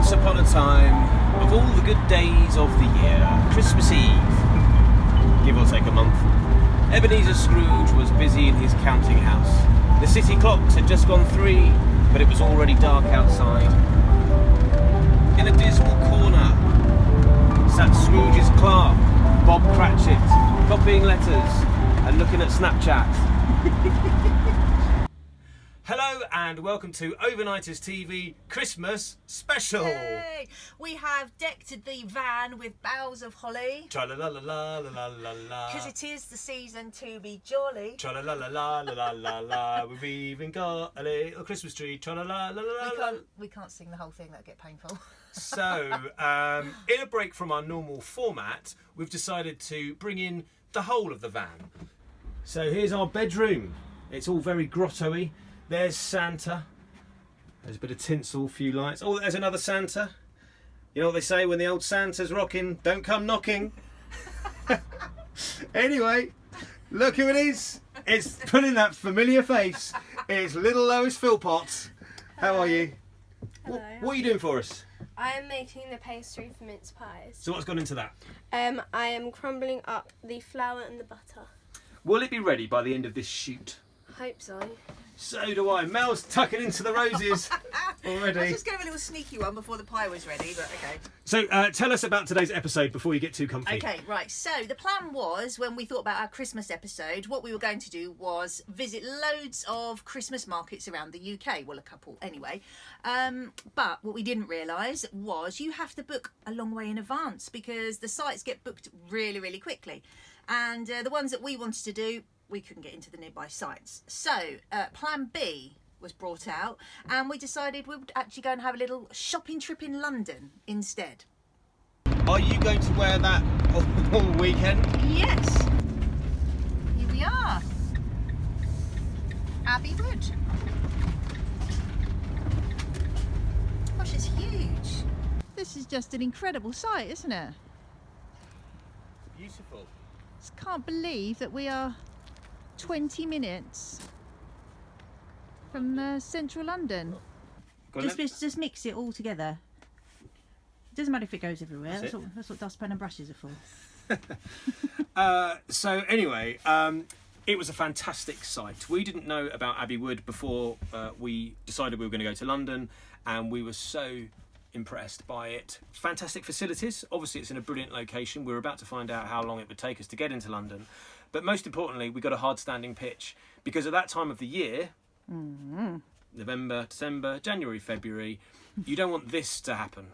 Once upon a time, of all the good days of the year, Christmas Eve, give or take a month, Ebenezer Scrooge was busy in his counting house. The city clocks had just gone 3, but it was already dark outside. In a dismal corner sat Scrooge's clerk, Bob Cratchit, copying letters and looking at Snapchat. Hello and welcome to Overnighters TV Christmas Special. Yay! We have decked the van with boughs of holly. Tra-la-la-la-la-la-la-la. Because it is the season to be jolly. Tra-la-la-la-la-la-la-la. We've even got a little Christmas tree. Tra-la-la-la-la-la. We can't sing the whole thing, that'd get painful. So, in a break from our normal format, we've decided to bring in the whole of the van. So here's our bedroom. It's all very grotto-y. There's Santa. There's a bit of tinsel, a few lights. Oh, there's another Santa. You know what they say when the old Santa's rocking? Don't come knocking. Anyway, look who it is. It's putting that familiar face. It's little Lois Philpott. How are you? Hello. What are you doing for us? I am making the pastry for mince pies. So what's gone into that? I am crumbling up the flour and the butter. Will it be ready by the end of this shoot? Hope so. So do I. Mel's tucking into the roses already. I was just going to have a little sneaky one before the pie was ready, but okay. So tell us about today's episode before you get too comfy. Okay, right. So the plan was, when we thought about our Christmas episode, what we were going to do was visit loads of Christmas markets around the UK. Well, a couple anyway. But what we didn't realise was you have to book a long way in advance because the sites get booked really, really quickly. And the ones that we wanted to do, we couldn't get into the nearby sites. So plan B was brought out and we decided we would actually go and have a little shopping trip in London instead. Are you going to wear that all weekend? Yes. Here we are. Abbey Wood. Gosh, it's huge. This is just an incredible sight, isn't it? Beautiful. Just can't believe that we are 20 minutes from central London. Just mix it all together. It doesn't matter if it goes everywhere. That's what dustpan and brushes are for. So anyway, it was a fantastic site. We didn't know about Abbey Wood before we decided we were going to go to London, and we were so impressed by it. Fantastic facilities. Obviously it's in a brilliant location. We're about to find out how long it would take us to get into London. But most importantly, we got a hard standing pitch because at that time of the year, November, December, January, February, you don't want this to happen.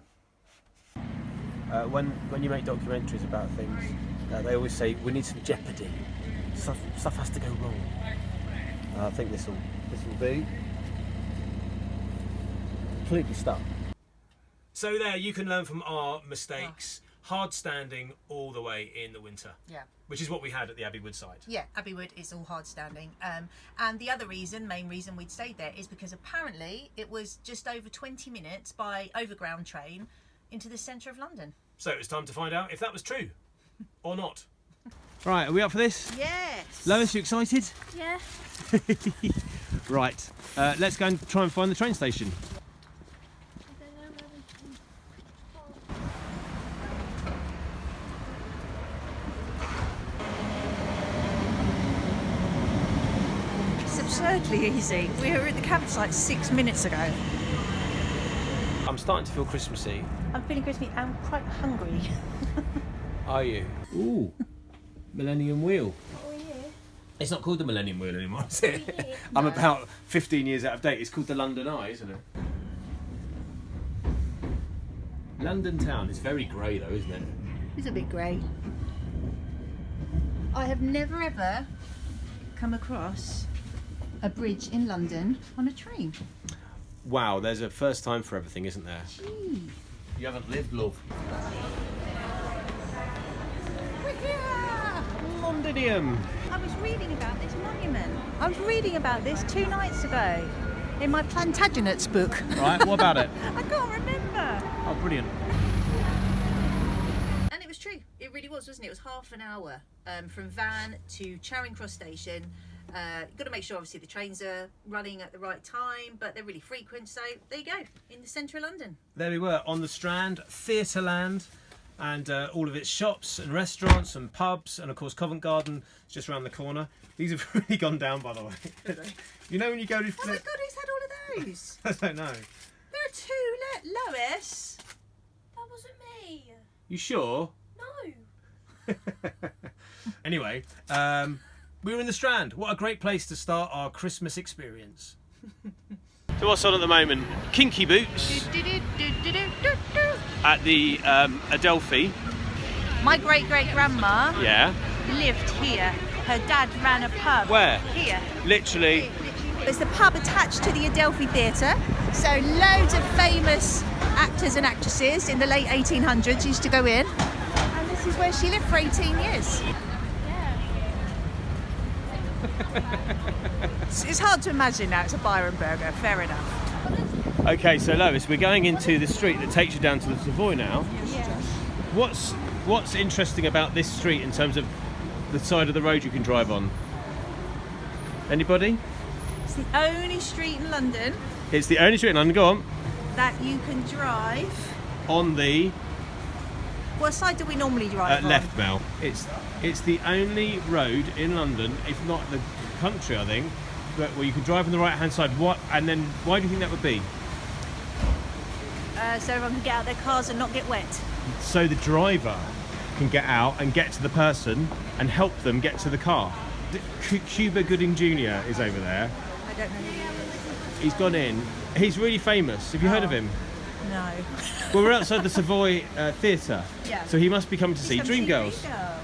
When you make documentaries about things, they always say we need some jeopardy. Stuff has to go wrong. I think this will be completely stuck. So there, you can learn from our mistakes. Hard standing all the way in the winter. Yeah. Which is what we had at the Abbey Wood site. Yeah, Abbey Wood is all hard standing. And the other main reason we'd stayed there is because apparently it was just over 20 minutes by overground train into the centre of London. So it's time to find out if that was true or not. Right, are we up for this? Yes. Lois, you excited? Yeah. Right, let's go and try and find the train station. Absurdly easy. We were at the campsite 6 minutes ago. I'm starting to feel Christmassy. I'm feeling Christmassy and quite hungry. Are you? Ooh, Millennium Wheel. Oh yeah. It's not called the Millennium Wheel anymore, is it? I'm about 15 years out of date. It's called the London Eye, isn't it? London town is very grey though, isn't it? It's a bit grey. I have never ever come across a bridge in London on a train. Wow, there's a first time for everything, isn't there? Gee. You haven't lived, love. We're here! Londinium. I was reading about this monument. I was reading about this 2 nights ago in my Plantagenets book. Right, what about it? I can't remember. Oh, brilliant. And it was true. It really was, wasn't it? It was half an hour from Van to Charing Cross Station. You've got to make sure, obviously, the trains are running at the right time, but they're really frequent. So there you go, in the centre of London. There we were on the Strand, Theatreland, and all of its shops and restaurants and pubs, and of course Covent Garden is just around the corner. These have really gone down, by the way. You know when you go to... Oh my God, who's had all of those? I don't know. There are two, Lois. That wasn't me. You sure? No. Anyway, we were in the Strand. What a great place to start our Christmas experience. So what's on at the moment? Kinky boots at the Adelphi. My great-great-grandma Yeah. lived here. Her dad ran a pub. Where? Here. Literally. It's the pub attached to the Adelphi Theatre. So loads of famous actors and actresses in the late 1800s used to go in. And this is where she lived for 18 years. It's hard to imagine now. It's a Byron burger. Fair enough. Okay, so Lois, we're going into the street that takes you down to the Savoy now. Yes. What's interesting about this street in terms of the side of the road you can drive on? Anybody? It's the only street in London It's the only street in London. Go on. that you can drive. On the What side do we normally drive on? left, Mel. It's the only road in London, if not the country, I think, where you can drive on the right-hand side. What? And then why do you think that would be? So everyone can get out their cars and not get wet. So the driver can get out and get to the person and help them get to the car. Cuba Gooding Jr. is over there. I don't know who he is. He's gone in. He's really famous. Have you heard of him? No. Well, we're outside the Savoy Theatre. Yeah. So he must be coming to see He's come to Dreamgirls. Dreamgirls.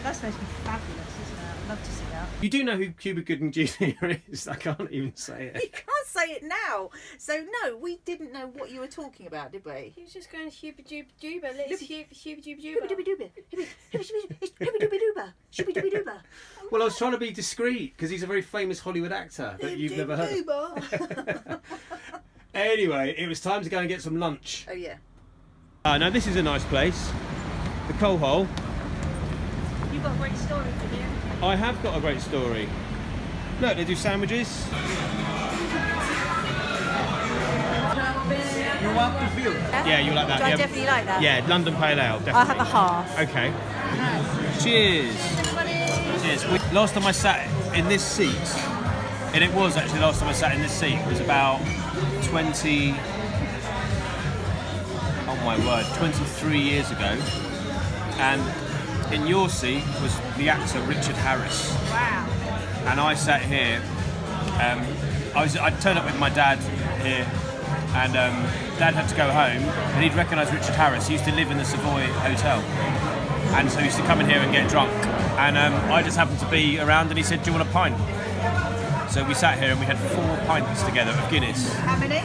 That's supposed to be fabulous, isn't it? I'd love to see that. You do know who Cuba Gooding Jr. is? I can't even say You it. can't say it now. So no, we didn't know what you were talking about, did we? He was just going huba duba duba. Let's huba duba Hibba duba. dooba dooba. Hibba dooba dooba. Shibba dooba dooba. Well, I was trying to be discreet because he's a very famous Hollywood actor that you've never heard. Dooba. Anyway, it was time to go and get some lunch. Oh yeah. Now this is a nice place. The Coal Hole. You've got a great story to hear. I have got a great story. Look, they do sandwiches. You want to feel? Yeah, you like that? I Yeah. definitely like that. Yeah, London Pale Ale, definitely. I'll have a half. Okay. Cheers. Cheers. Last time I sat in this seat, and it was actually the last time I sat in this seat, was about 23 years ago. And in your seat was the actor Richard Harris. Wow. And I sat here. I turned up with my dad here, and Dad had to go home, and he'd recognise Richard Harris. He used to live in the Savoy Hotel, and so he used to come in here and get drunk. And I just happened to be around, and he said, "Do you want a pint?" So we sat here and we had 4 pints together of Guinness. How many?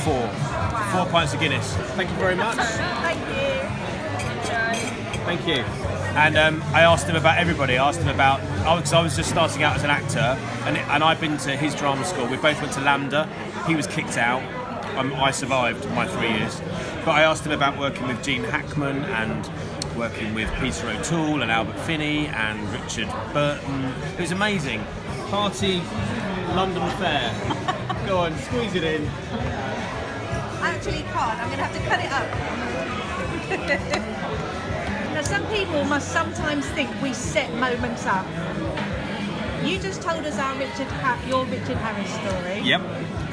4. 4 pints of Guinness. Thank you very much. Thank you. Thank you. And I asked him about everybody. I asked him about, because I was just starting out as an actor, and I'd been to his drama school. We both went to Lambda. He was kicked out. I survived my 3 years. But I asked him about working with Gene Hackman and working with Peter O'Toole and Albert Finney and Richard Burton. It was amazing. Party London Fair. Go on, squeeze it in. I actually can't. I'm going to have to cut it up. Now, some people must sometimes think we set moments up. You just told us your Richard Harris story. Yep.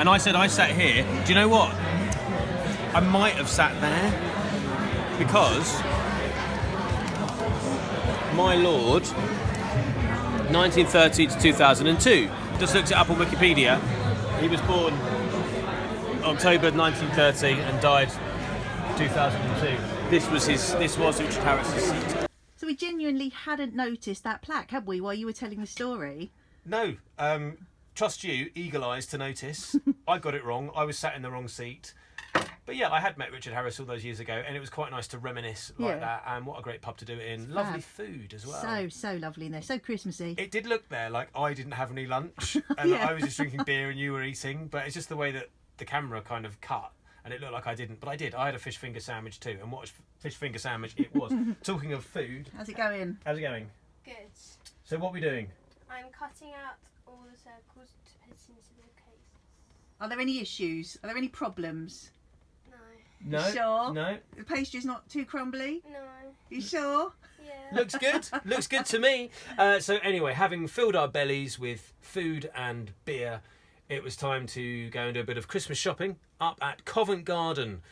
And I said I sat here. Do you know what? I might have sat there because, my lord, 1930 to 2002. Just looked it up on Wikipedia. He was born October 1930 and died 2002. This was Richard Harris's seat. So we genuinely hadn't noticed that plaque, had we, while you were telling the story? No, trust you, eagle eyes to notice. I got it wrong. I was sat in the wrong seat. But yeah, I had met Richard Harris all those years ago, and it was quite nice to reminisce like that. And what a great pub to do it in. Lovely food as well. So lovely in there. So Christmassy. It did look there like I didn't have any lunch, and Yeah. I was just drinking beer and you were eating. But it's just the way that the camera kind of cut, and it looked like I didn't. But I did. I had a fish finger sandwich too, and what a fish finger sandwich it was. Talking of food, How's it going? how's it going? Good. So what are we doing? I'm cutting out all the circles to put into the case. Are there any issues? Are there any problems? No. No. Sure. No. The pastry's not too crumbly? No. You sure? Yeah. Looks good. Looks good to me. So anyway, having filled our bellies with food and beer, it was time to go and do a bit of Christmas shopping up at Covent Garden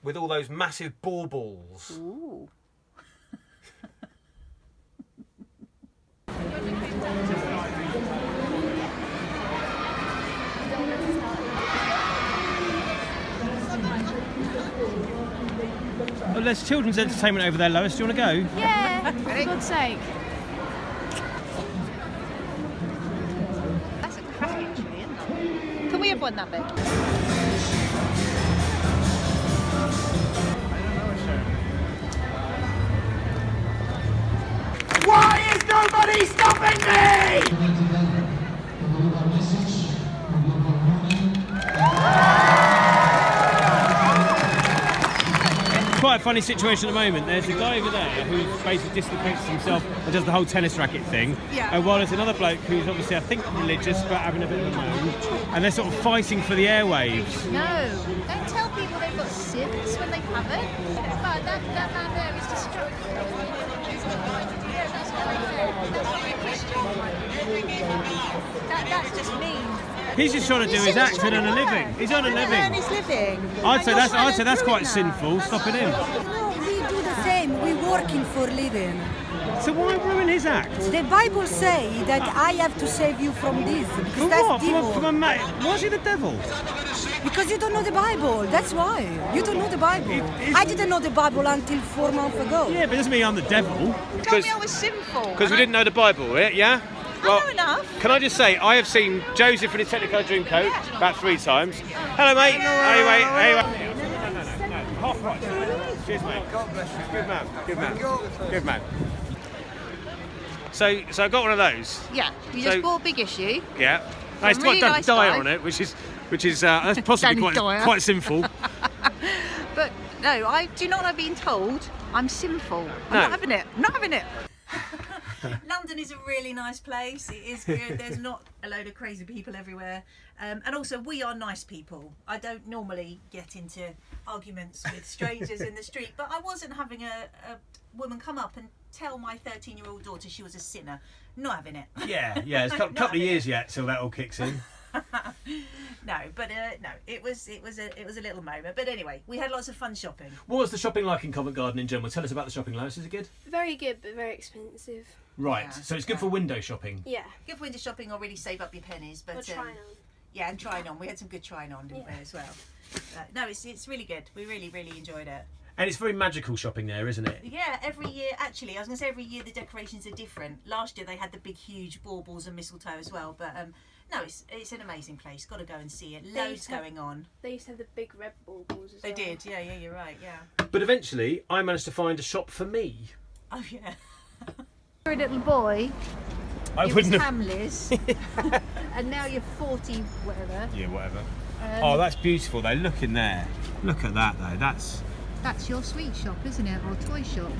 with all those massive baubles. Ooh. Oh, there's children's entertainment over there, Lois. Do you want to go? Yeah. For God's sake. That's a cracking tree, isn't it? Can we have one that big? Why is nobody stopping me? Quite a funny situation at the moment. There's a guy over there who basically dislocates himself and does the whole tennis racket thing. Yeah. While there's another bloke who's obviously, I think, religious but having a bit of a moan. And they're sort of fighting for the airwaves. No, don't tell people they've got sins when they haven't. But that man there is destructive. That's not very Christian. That's just mean. He's just trying to do his act and earn a living. He's on a living. Earn his living. I'd say that's quite sinful, stopping him. No, we do the same. We working for living. So why ruin his act? The Bible say that I have to save you from this because From that's what? devil. From a mate? Why is he the devil? Because you don't know the Bible. That's why you don't know the Bible. I didn't know the Bible until 4 months ago. Yeah, but it doesn't mean I'm the devil. Told me I was sinful. Because we didn't know the Bible, yeah? I know enough. Can I just say, I have seen Joseph in his Technicolor Dreamcoat about 3 times. Hello, mate. Anyway. No. Half price. Cheers, mate. God bless you. Good man. So I got one of those. Yeah, you just bought Big Issue. Yeah. From It's really got nice dye guy. on it, which is that's possibly Danny Dyer. quite sinful. But no, do you know what I've been told? I'm sinful. I'm No. not having it. I'm not having it. London is a really nice place. It is good. There's not a load of crazy people everywhere. And also, we are nice people. I don't normally get into arguments with strangers in the street, but I wasn't having a woman come up and tell my 13-year-old daughter she was a sinner. Not having it. Yeah. It's a couple of years yet till that all kicks in. No, it was a little moment. But anyway, we had lots of fun shopping. What was the shopping like in Covent Garden in general? Tell us about the shopping, Lois. Is it good? Very good, but very expensive. Right. Yeah, So it's good for window shopping. Yeah. Good for winter shopping or really save up your pennies. But Or trying on. yeah, and trying on. We had some good trying on, didn't we, as well? No, it's really good. We really enjoyed it. And it's very magical shopping there, isn't it? Yeah, every year, actually, I was going to say every year the decorations are different. Last year they had the big, huge baubles and mistletoe as well. But no, it's an amazing place. Got to go and see it. Loads going on. They used to have the big red baubles as They well. did, yeah, you're right, yeah. But eventually, I managed to find a shop for me. Oh, yeah. You're a little boy, I it was wouldn't have. Hamleys, and now you're 40, whatever. Yeah, whatever. Oh, that's beautiful though. Look in there. Look at that though. That's your sweet shop, isn't it, or toy shop?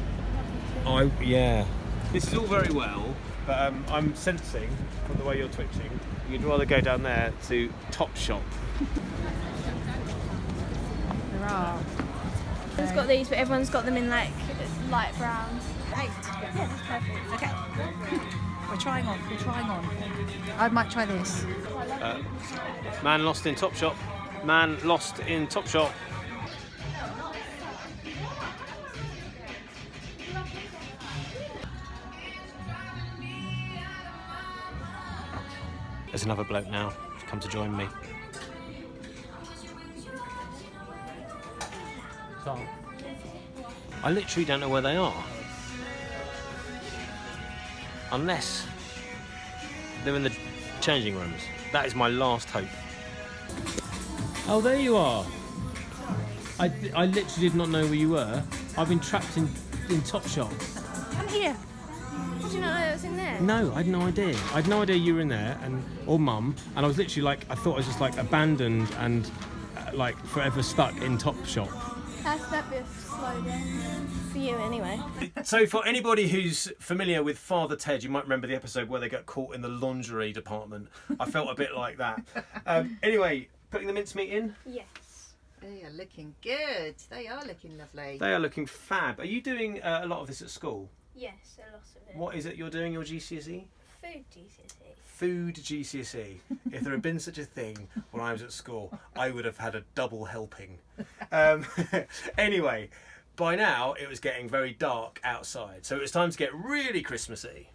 Yeah. This is all very well, but I'm sensing from the way you're twitching, you'd rather go down there to Top Shop. There are. Everyone's got these, but everyone's got them in like light brown. Hey, yeah, that's perfect. Okay. We're trying on. I might try this. Man lost in Top Shop. Man lost in Top Shop. There's another bloke now who's come to join me. So, I literally don't know where they are. Unless they're in the changing rooms. That is my last hope. Oh, there you are. I literally did not know where you were. I've been trapped in Top Shop. Come here. Did you not know it was in there? No, I had no idea. I had no idea you were in there, or Mum. And I was literally like, I thought I was just like abandoned and like forever stuck in Top Shop. That's that bit slow down. For you, anyway. So for anybody who's familiar with Father Ted, you might remember the episode where they got caught in the lingerie department. I felt a bit like that. Anyway, putting the mincemeat in. Yes. They are looking good. They are looking lovely. They are looking fab. Are you doing a lot of this at school? Yes, a lot of it. What is it you're doing, your GCSE? Food GCSE. Food GCSE. If there had been such a thing when I was at school, I would have had a double helping. Anyway, by now it was getting very dark outside, so it was time to get really Christmassy.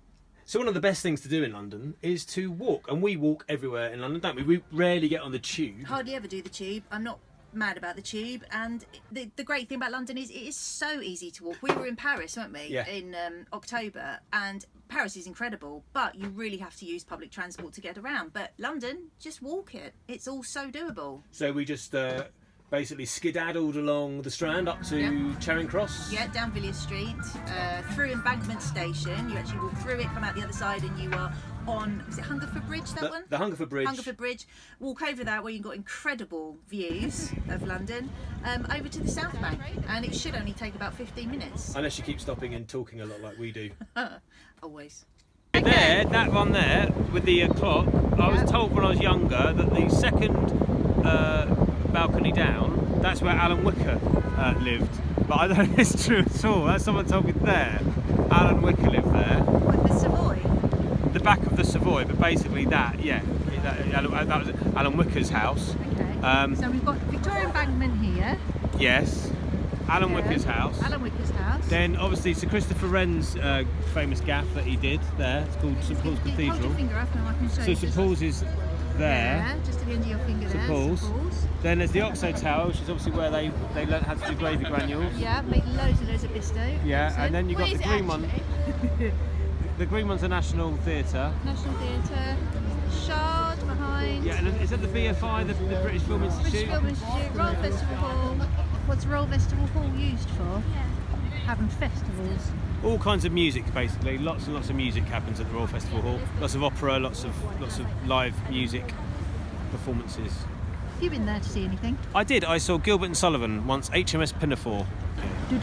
So one of the best things to do in London is to walk, and we walk everywhere in London, don't we? We rarely get on the tube. Hardly ever do the tube. I'm not mad about the tube, and the great thing about London is it is so easy to walk. We were in Paris, weren't we, Yeah. in October, and Paris is incredible, but you really have to use public transport to get around. But London, just walk it. It's all so doable. So we just basically skedaddled along the Strand up to Charing Cross. Yeah, down Villiers Street, through Embankment Station. You actually walk through it, come out the other side, and you are on, is it Hungerford Bridge, that one? The Hungerford Bridge. Hungerford Bridge. Walk over that where you've got incredible views of London, over to the South Bank, and it should only take about 15 minutes. Unless you keep stopping and talking a lot like we do. Always. There, that one there with the clock, I was told when I was younger that the second balcony down, that's where Alan Wicker lived. But I don't know if it's true at all. That's someone told me there. Alan Wicker lived there. What, the Savoy? The back of the Savoy, but basically that, yeah. That was Alan Wicker's house. Okay. So we've got Victoria Embankment here. Yes. Alan Wicker's house. Alan Wicker's house. Then obviously Sir Christopher Wren's famous gaff that he did there. It's called St Paul's Hold Cathedral. your finger up and I can show So you. St Paul's is there. Yeah, just at the end of your finger St there. Paul's. St Paul's. Then there's the Oxo Tower, which is obviously where they learnt how to do gravy granules. Yeah, make loads and loads of bisto. Yeah, Excellent. and then you've got the green one. The green one's the National Theatre. National Theatre. Shard behind. Yeah, and then is that the BFI, the British Film British Institute? Film Institute, Royal Festival Hall. What's Royal Festival Hall used for? Having festivals. All kinds of music, basically. Lots and lots of music happens at the Royal Festival Hall. Lots of opera, lots of live music performances. Have you been there to see anything? I did. I saw Gilbert and Sullivan once. HMS Pinafore. Yes,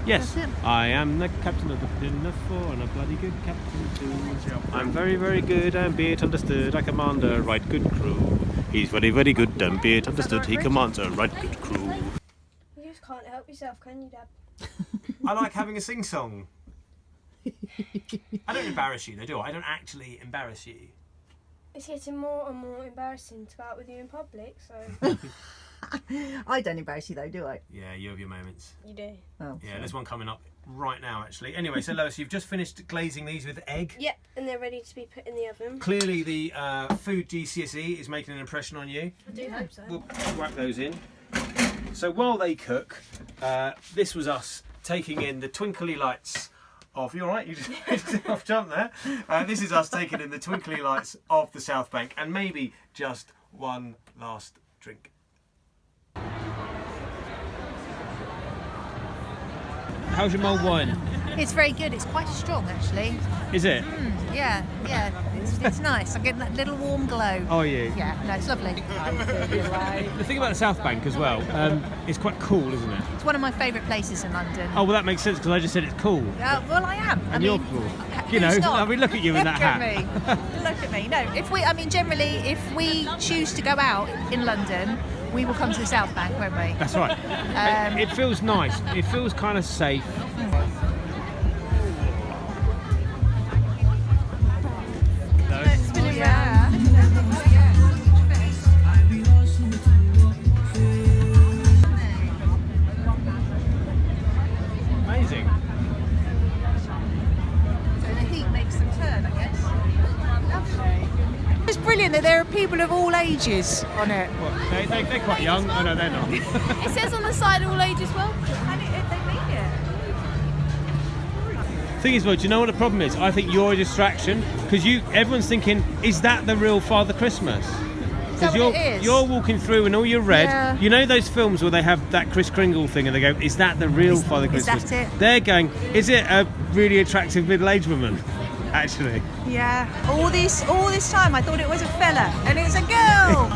That's it. I am the captain of the Pinafore and a bloody good captain too. I'm very, very good and be it understood, I command a right good crew. He's very, very good and be it understood, he commands a right good crew. You just can't help yourself, can you, Dad? I like having a sing-song. I don't embarrass you though, do I? I don't actually embarrass you. It's getting more and more embarrassing to go out with you in public, so I don't embarrass you though, do I? Yeah, you have your moments. you do. Oh, Yeah, there's one coming up right now actually. Anyway, so Lois, you've just finished glazing these with egg. Yep, and they're ready to be put in the oven. Clearly the food GCSE is making an impression on you. I do hope so. We'll whack those in. So while they cook, this was us taking in the twinkly lights of... You all right? You just off jump there. This is us taking in the twinkly lights of the South Bank and maybe just one last drink. How's your mulled wine? It's very good. It's quite strong actually. Is it? Yeah. It's nice. I'm getting that little warm glow. Oh, yeah. Yeah, no, it's lovely. The thing about the South Bank as well, it's quite cool, isn't it? It's one of my favourite places in London. Oh, well, that makes sense because I just said it's cool. Well, I am. And you're cool. You who's know, not? I mean, look at you in that hat. Look at me. No, generally, if we choose to go out in London, we will come to the South Bank, won't we? That's right. It feels nice. It feels kind of safe. Spinning round. Amazing. So the heat makes them turn, I guess. Lovely. It's brilliant that there are people of all ages on it. Well, they're quite young. Oh, no, they're not. It says on the side all ages welcome. And they mean it. Thing is, well, do you know what the problem is? I think you're a distraction because everyone's thinking, is that the real Father Christmas? Because you're walking through and all you're red. Yeah. You know those films where they have that Kris Kringle thing and they go, is that the real Father is Christmas? that it? They're going, is it a really attractive middle-aged woman? Actually. Yeah. All this time I thought it was a fella and it's a girl.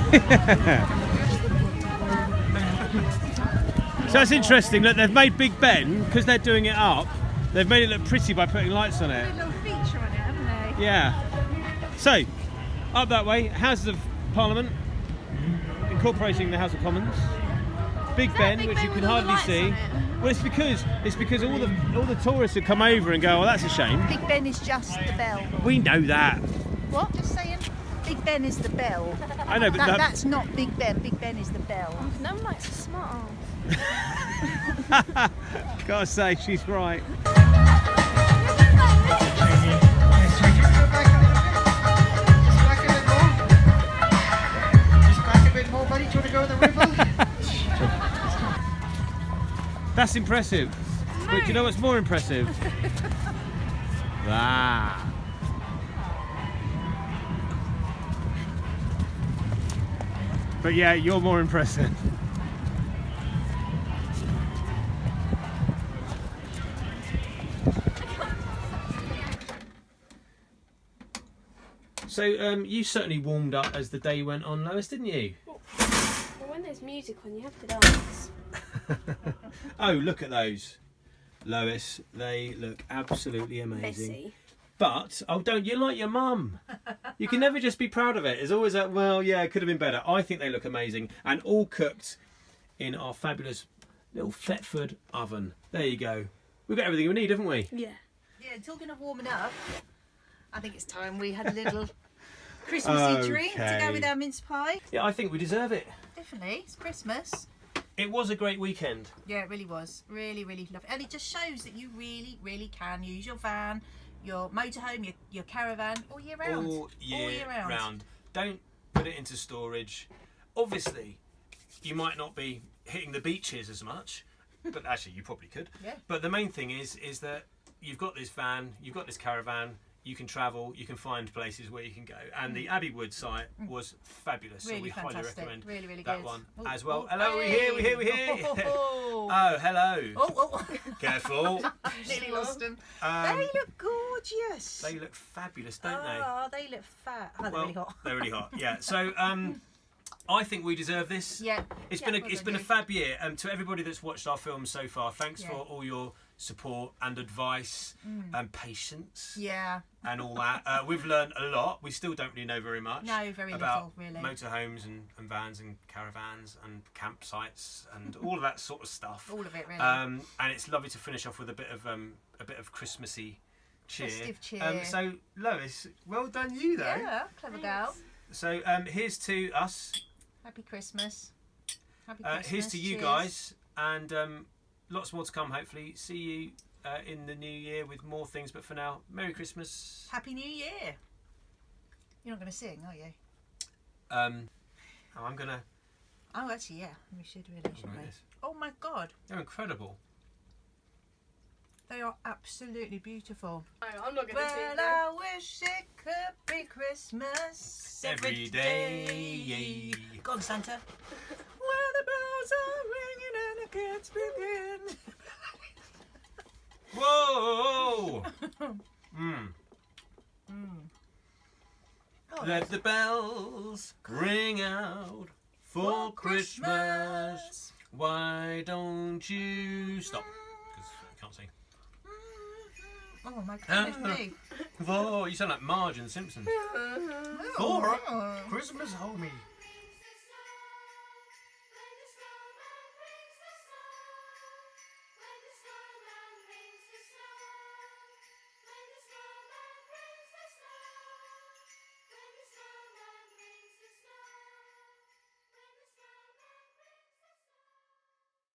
So that's interesting. Look, they've made Big Ben, because they're doing it up, they've made it look pretty by putting lights on it. A little feature on it, haven't they? Yeah. So, up that way, Houses of Parliament, incorporating the House of Commons. Big Ben, Big which Ben you can with all the hardly lights see. on it? Well, it's because all the tourists that come over and go, oh, that's a shame. Big Ben is just the bell. We know that. What? Just saying. Big Ben is the bell. I know, but That's not Big Ben. Big Ben is the bell. No one likes a smart arm. gotta say, she's right. That's impressive. But do you know what's more impressive? That. But yeah, you're more impressive. So you certainly warmed up as the day went on, Lois, didn't you? Well, when there's music on, you have to dance. Oh, look at those, Lois. They look absolutely amazing. Messy. But, oh, don't you like your mum? You can never just be proud of it. It's always like, well, yeah, it could have been better. I think they look amazing and all cooked in our fabulous little Thetford oven. There you go. We've got everything we need, haven't we? Yeah. Yeah, talking of warming up, I think it's time we had a little Christmassy drink to Okay. go with our mince pie. Yeah, I think we deserve it. Definitely, it's Christmas. It was a great weekend. Yeah, it really was. Really, really lovely. And it just shows that you really, really can use your van, your motorhome, your caravan all year round. All year round. Don't put it into storage. Obviously, you might not be hitting the beaches as much, but actually you probably could. Yeah. But the main thing is that you've got this van, you've got this caravan, you can travel, you can find places where you can go. And the Abbey Wood site was fabulous, Really so we highly fantastic. recommend Really, really that good. one Oh, as well. oh, Hello, hey. we're here. Oh, Oh, hello. oh. Careful. Nearly lost them. Um, They look gorgeous. They look fabulous, don't they? Oh, they look fat. Oh, they're really hot. They're really hot. Yeah. So I think we deserve this. Yeah. It's Yeah, been a fab year. To everybody that's watched our films so far, thanks Yeah. for all your support and advice and patience Yeah. and all that. We've learned a lot. We still don't really know very much. No, very about little, really. motorhomes and vans and caravans and campsites and all of that sort of stuff. All of it, really. And it's lovely to finish off with a bit of Christmassy cheer. Festive cheer. So Lois, well done you though. Yeah, clever girl. So here's to us. Happy Christmas. Happy Christmas. Here's to you Cheers. guys, and lots more to come. Hopefully, see you in the new year with more things. But for now, Merry Christmas. Happy New Year. You're not going to sing, are you? I'm gonna. Oh, actually, yeah. We should really, shouldn't we? this. Oh my God, They're incredible. they are absolutely beautiful. No, I'm not going to sing. Well, I wish it could be Christmas Every day. Go on, Santa. Where the bells are ringing and the kids begin. Whoa! Oh, Let the bells ring out for Christmas. Why don't you stop? Because I can't sing. Oh my goodness me. Oh, you sound like Marge and the Simpsons. For Christmas, homie.